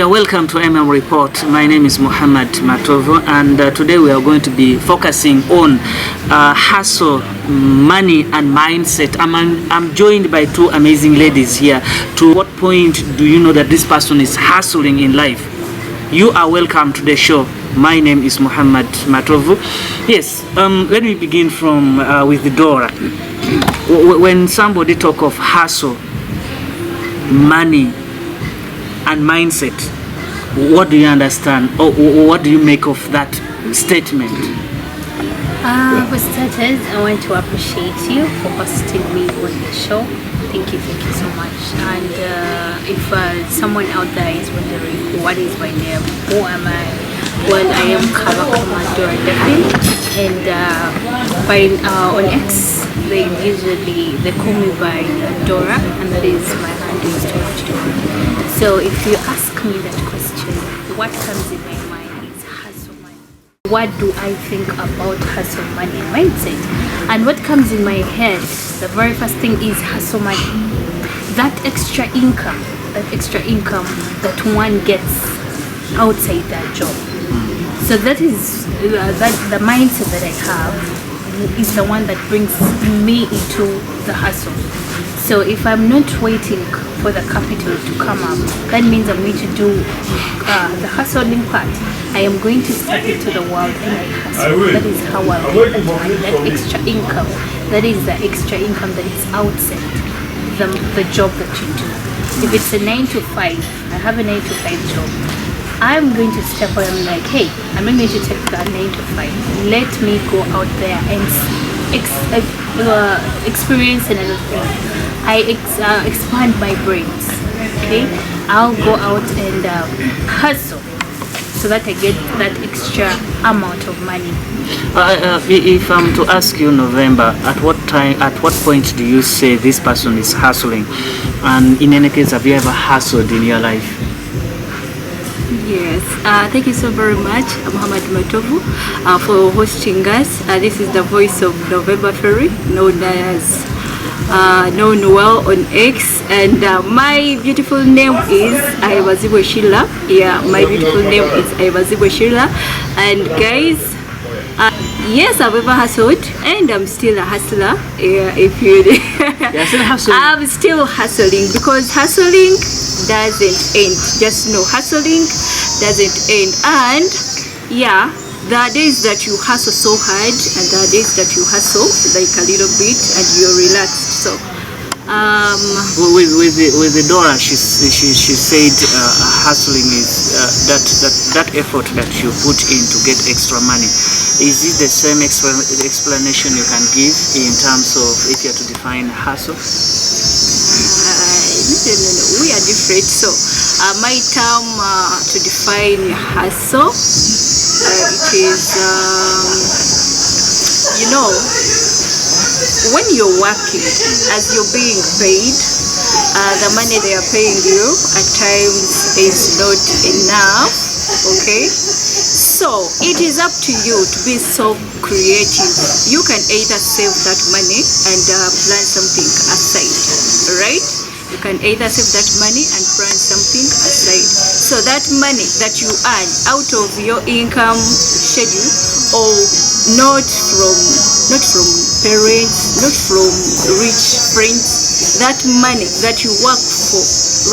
Yeah, welcome to Report. My name is Muhammad Matovu, and today we are going to be focusing on hustle, money, and mindset. I'm joined by two amazing ladies here. To what point do you know that this person is hustling in life? You are welcome to the show. My name is Muhammad Matovu. Yes, let me begin from with Dora. When somebody talk of hustle, money, and mindset, what do you understand, or what do you make of that statement? For starters, I want to appreciate you for hosting me on the show. Thank you so much. And if someone out there is wondering what is my name, who am I? Well, I am Kabakama Dora Devin, and on X they call me by Dora, and that is my handle is Dora. So if you ask me that question, what comes in my mind is hustle money. What do I think about hustle money mindset? And what comes in my head, the very first thing is hustle money. That extra income that one gets outside that job. So that is the mindset that I have is the one that brings me into the hustle. So if I'm not waiting for the capital to come up, that means I'm going to do the hustling part. I am going to step into the world and I hustle. That is how I make that extra income. That is the extra income that is outside the job that you do. If it's a 9 to 5, I have a 9 to 5 job. I'm going to step out and I'm like, hey, I'm not going to take that 9 to 5. Let me go out there and experience another thing. I expand my brains. Okay, I'll go out and hustle so that I get that extra amount of money. If I'm to ask you, November, at what point do you say this person is hustling? And in any case, have you ever hustled in your life? Yes, thank you so very much, Muhammad Matovu, for hosting us. This is the voice of November Ferry, known well on X, and my beautiful name is Ayabazibwe Sheila. Yeah, my beautiful name is Ayabazibwe Sheila. And guys, yes, I've ever hustled, and I'm still a hustler. Yeah, if you still hustling. I'm still hustling because hustling doesn't end. Just know, hustling doesn't end. And yeah, there are days that you hustle so hard, and there are days that you hustle like a little bit and you're relaxed. So with the Dora, she said hustling is that effort that you put in to get extra money. Is it the same explanation you can give in terms of if you are to define hustle? No, we are different. So my term to define hustle, it is when you're working, as you're being paid, the money they are paying you at times is not enough. Okay, so it is up to you to be so creative. You can either save that money and plan something aside, right? You can either save that money and plan something aside. So that money that you earn out of your income schedule, or not from parents, not from rich friends, that money that you work for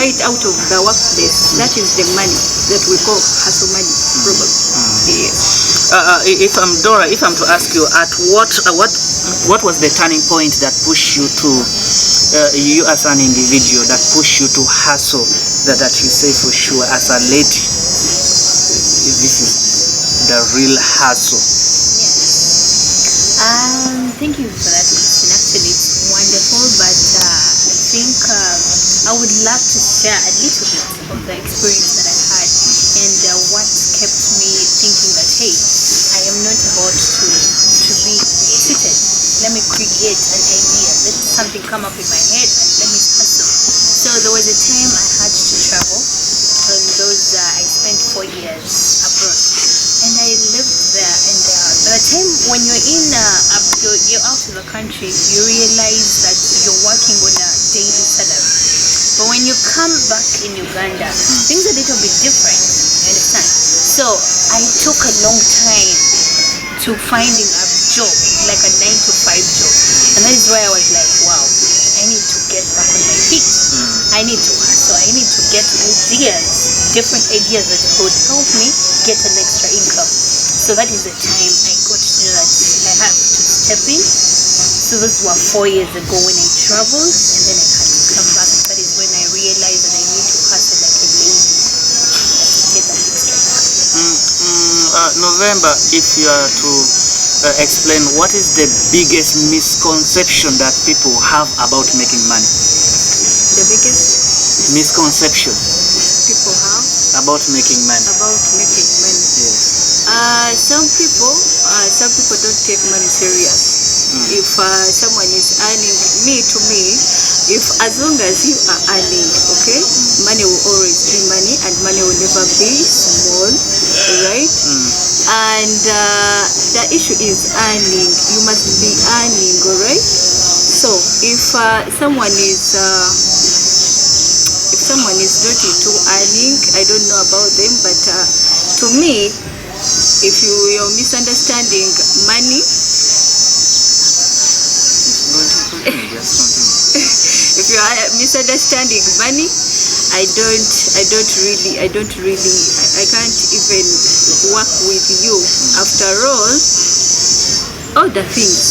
right out of the workplace, that is the money that we call hustle money, probably. Yes. If I'm Dora, if I'm to ask you, at what was the turning point that pushed you to you as an individual, that pushed you to hustle, that you say for sure as a lady, this is the real hustle? Thank you for that question. Actually, it's wonderful, but I think I would love to share a little bit of the experience that I had and what kept me thinking that, hey, I am not about to be seated. Let me create an idea. Let something come up in my head and let me hustle. So there was a time I had to travel, and I spent 4 years abroad, and I lived there. And by the time when you're out of the country, you realize that you're working on a daily salary. But when you come back in Uganda, things are a little bit different. So I took a long time to finding a job, like a 9 to 5 job. And that is why I was like, wow, I need to get back on my feet. I need to hustle. I need to get ideas, different ideas that would help me get an extra income. So that is the time I got to know that I have to step in. So those were 4 years ago when I traveled, and then I had to come back. That is when I realized that I need to hustle like a lady to get that extra income. November, if you are to explain what is the biggest misconception that people have about making money? The biggest Misconception people have about making money. about making money. Yes. Some people don't take money serious. If someone is earning, to me, if as long as you are earning, okay, money will always be money, and money will never be small, right? And the issue is earning. You must be earning, alright? So if someone is not into earning, I don't know about them, but to me, if you're misunderstanding money, if you are misunderstanding money, I can't even work with you. After all the things.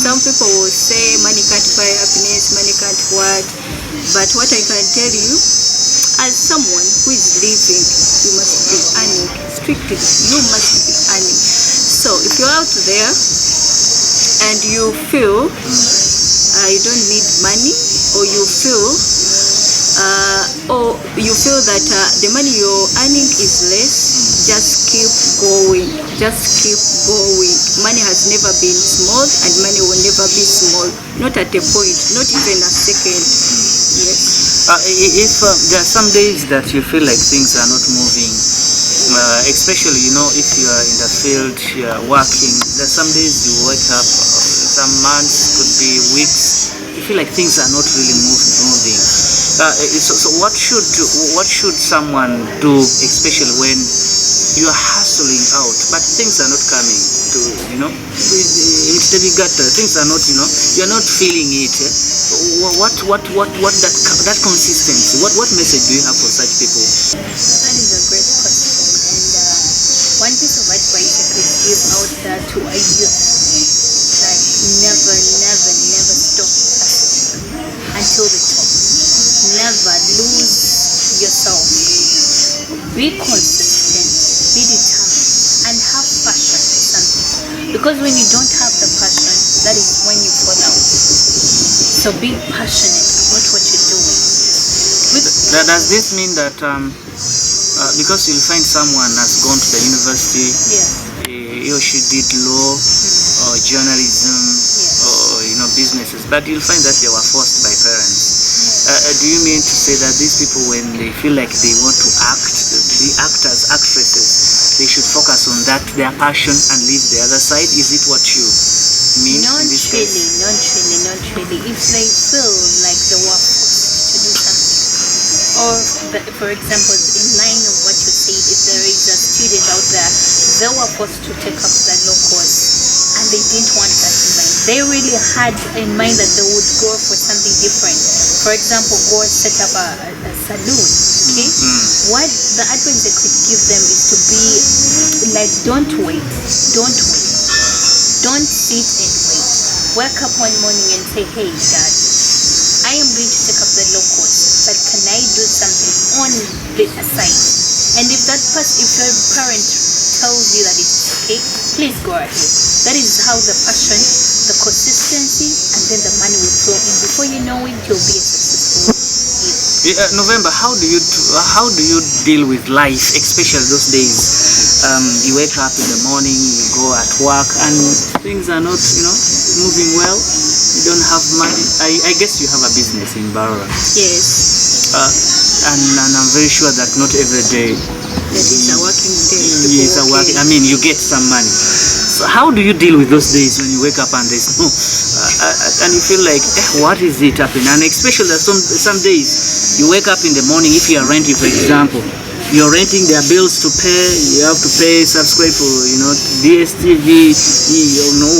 Some people will say money can't buy happiness, money can't what. But what I can tell you, as someone who is living, you must be earning. Strictly, you must be earning. So if you're out there and you feel you don't need money, or you feel that the money you're earning is less, just keep going. Money has never been small, and money will never be small. Not at a point, not even a second. Yes. If there are some days that you feel like things are not moving, especially if you are in the field, you are working, there are some days you wake up, some months, could be weeks, you feel like things are not really moving. So what should someone do, especially when you are hustling out, but things are not coming to, things are not, you're not feeling it. What that consistency, what message do you have for such people? That is a great question. And one piece of advice I could give out there to ideas, like never stop until the top. Never lose yourself. Be consistent, be determined, and have passion for something. Because when you don't have the passion, that is when you fall out. So be passionate about what you're doing. Does this mean that because you'll find someone has gone to the university, he or she did law or journalism or businesses, but you'll find that they were forced by parents? Do you mean to say that these people, when they feel like they want to act, the actors, actresses, they should focus on that, their passion, and leave the other side? Is it what you mean in this case? Not really. If they feel like they were forced to do something, or for example, in line of what you said, if there is a student out there, they were forced to take up the law course, and they didn't want that in mind. They really had in mind that they would go for something different. For example, go set up a saloon. Okay, what the advice I could give them is to be like, don't wait, don't sit and wait. Wake up one morning and say, hey Dad, I am going to take up the law course, but can I do something on the side? And if your parent tells you that it's okay, please go ahead. That is how the passion, the consistency, and then the money will flow in. Before you know it, you'll be a successful. November, how do you deal with life, especially those days? You wake up in the morning, you go at work, and things are not, moving well. You don't have money. I guess you have a business in Barora. Yes. And I'm very sure that not every day. That is a working day. Yes, you get some money. So how do you deal with those days when you wake up and there's no, and you feel like, what is it happening? And especially some days you wake up in the morning, if you are renting, for example, you're renting their bills to pay. You have to pay, subscribe for, DSTV,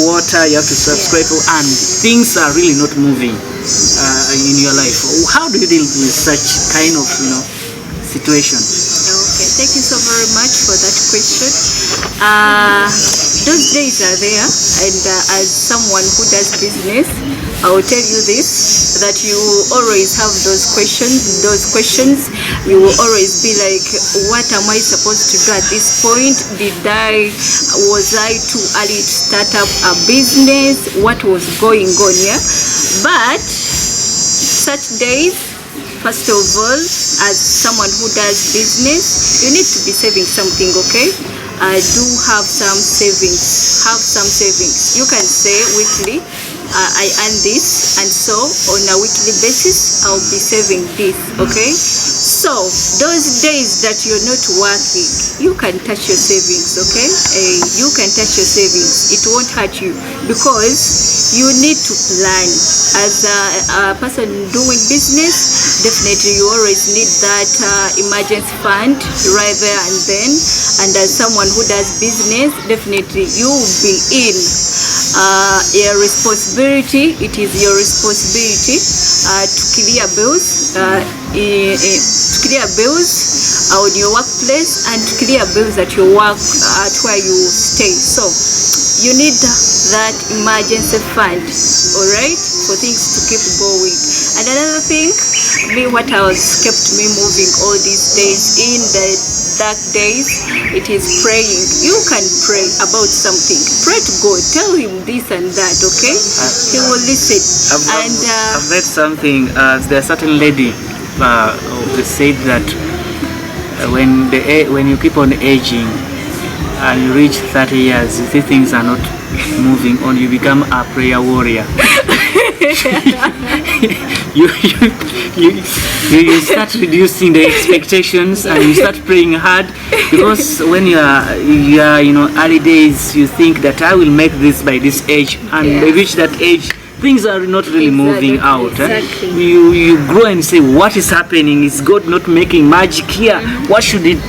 water. You have to subscribe for, and things are really not moving in your life. How do you deal with such kind of, situation? Okay, thank you so very much for that question. Those days are there, and as someone who does business, I will tell you this, that you always have those questions. You will always be like, what am I supposed to do at this point? Was I too early to start up a business? What was going on here? But such days, first of all, as someone who does business, you need to be saving something, okay? Do have some savings. You can say weekly, I earn this, and so on a weekly basis, I'll be saving this, okay? So those days that you're not working, you can touch your savings, okay? You can touch your savings. It won't hurt you, because you need to plan. As a person doing business, definitely you always need that emergency fund right there and then. And as someone who does business, definitely you will be in your responsibility. It is your responsibility to clear bills, on your workplace, and to clear bills at your work, at where you stay. So you need that emergency fund, all right, for things to keep going. And another thing, what has kept me moving all these days in the dark days, it is praying. You can pray about something. Pray to God. Tell him this and that, okay? He will listen. I've read something. There's a certain lady who said that when you keep on aging and you reach 30 years, you see things are not moving on, you become a prayer warrior. you start reducing the expectations, and you start praying hard, because when you are early days, you think that I will make this by this age, and you reach that age, things are not really moving out. Exactly. You grow and say, what is happening? Is God not making magic here? What should it